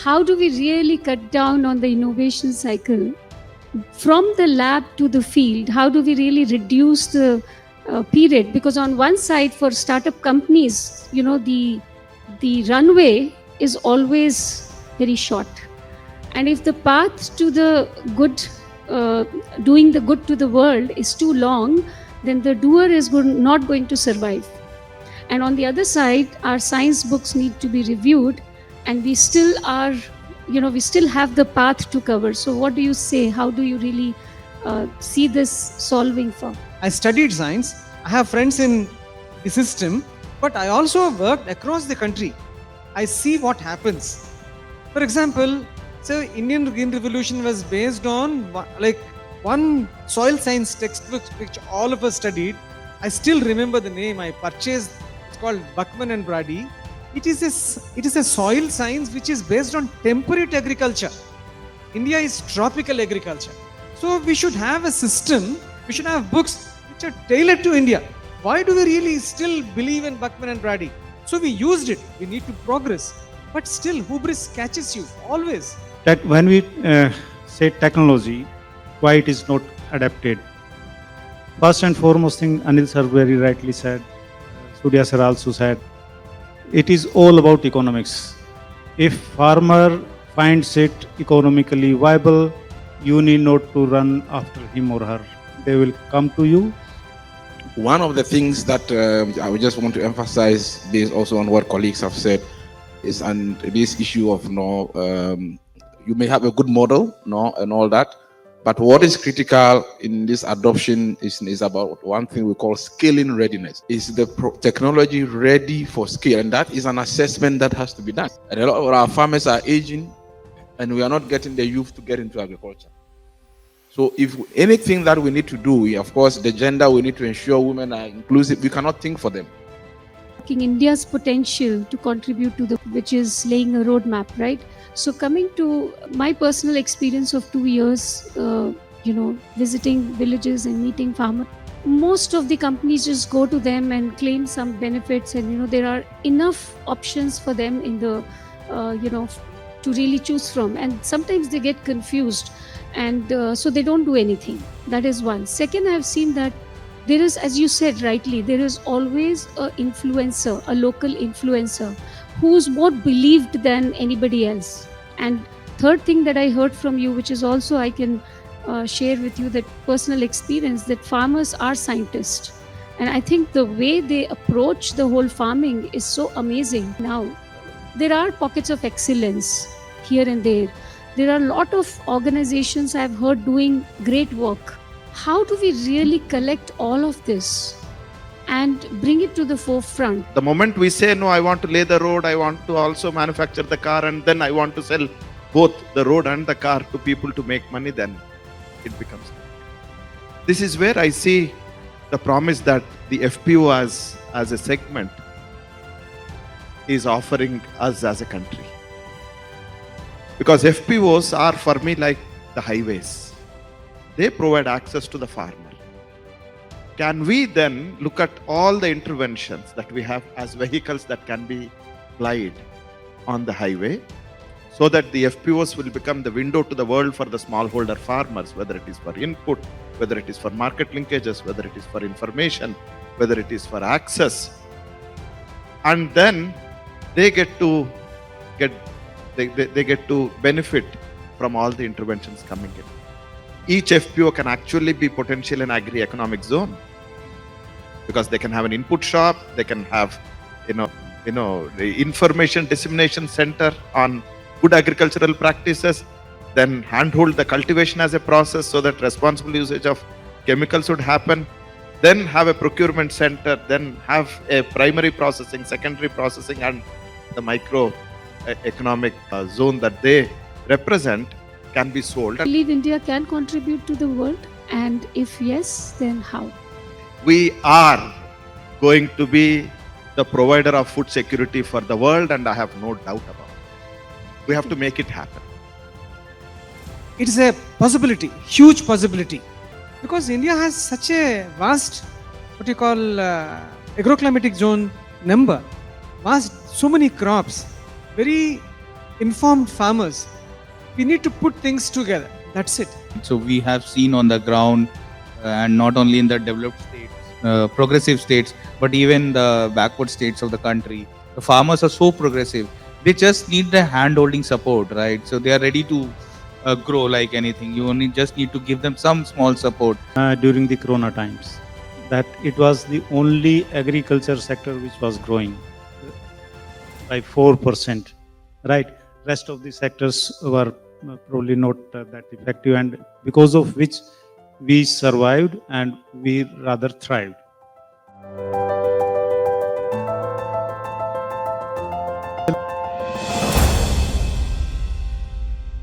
how do we really cut down on the innovation cycle from the lab to the field? How do we really reduce the period? Because on one side, for startup companies, the runway is always very short. And if the path to the good, doing the good to the world is too long, then the doer is not going to survive. And on the other side, our science books need to be reviewed, and we still are, we still have the path to cover. So what do you say? How do you really see this solving for? I studied science. I have friends in the system, but I also worked across the country. I see what happens. For example, so Indian Green Revolution was based on one soil science textbook which all of us studied. I still remember the name I purchased. It's called Buckman and Brady. It is a soil science which is based on temperate agriculture. India is tropical agriculture. So we should have a system, we should have books which are tailored to India. Why do we really still believe in Buckman and Brady? So we used it. We need to progress. But still, hubris catches you, always. That when we say technology, why it is not adapted? First and foremost thing, Anil sir very rightly said, Surya sir also said, it is all about economics. If farmer finds it economically viable, you need not to run after him or her. They will come to you. One of the things that I would just want to emphasize, based also on what colleagues have said, is on this issue of you may have a good model, and all that, but what is critical in this adoption is about one thing we call scaling readiness. Is the technology ready for scale? And that is an assessment that has to be done. And a lot of our farmers are aging, and we are not getting the youth to get into agriculture. So if anything that we need to do, of course, the gender, we need to ensure women are inclusive. We cannot think for them. India's potential to contribute to which is laying a roadmap, right? So coming to my personal experience of 2 years, visiting villages and meeting farmers, most of the companies just go to them and claim some benefits, and there are enough options for them in the, to really choose from, and sometimes they get confused, and so they don't do anything. That is one. Second, I have seen that there is, as you said rightly, there is always an influencer, a local influencer, who's more believed than anybody else. And third thing that I heard from you, which is also I can share with you, that personal experience, that farmers are scientists. And I think the way they approach the whole farming is so amazing. Now, there are pockets of excellence here and there. There are a lot of organizations I've heard doing great work. How do we really collect all of this and bring it to the forefront? The moment we say, no, I want to lay the road, I want to also manufacture the car, and then I want to sell both the road and the car to people to make money, then it becomes. This is where I see the promise that the FPO as a segment is offering us as a country. Because FPOs are for me like the highways. They provide access to the farmer. Can we then look at all the interventions that we have as vehicles that can be applied on the highway, so that the FPOs will become the window to the world for the smallholder farmers, whether it is for input, whether it is for market linkages, whether it is for information, whether it is for access. And then they get to benefit from all the interventions coming in. Each FPO can actually be potential in agri-economic zone, because they can have an input shop, they can have, the information dissemination center on good agricultural practices, then handhold the cultivation as a process so that responsible usage of chemicals would happen, then have a procurement center, then have a primary processing, secondary processing, and the micro economic zone that they represent can be sold. I believe India can contribute to the world, and if yes, then how? We are going to be the provider of food security for the world, and I have no doubt about it. We have to make it happen. It is a possibility, huge possibility, because India has such a vast, agroclimatic zone number, vast, so many crops, very informed farmers. We need to put things together. That's it. So we have seen on the ground, and not only in the developed states, progressive states, but even the backward states of the country, the farmers are so progressive. They just need the hand-holding support, right? So they are ready to grow like anything. You only just need to give them some small support. During the Corona times, that it was the only agriculture sector which was growing by 4%, right? Rest of the sectors were probably not that effective, and because of which we survived and we rather thrived.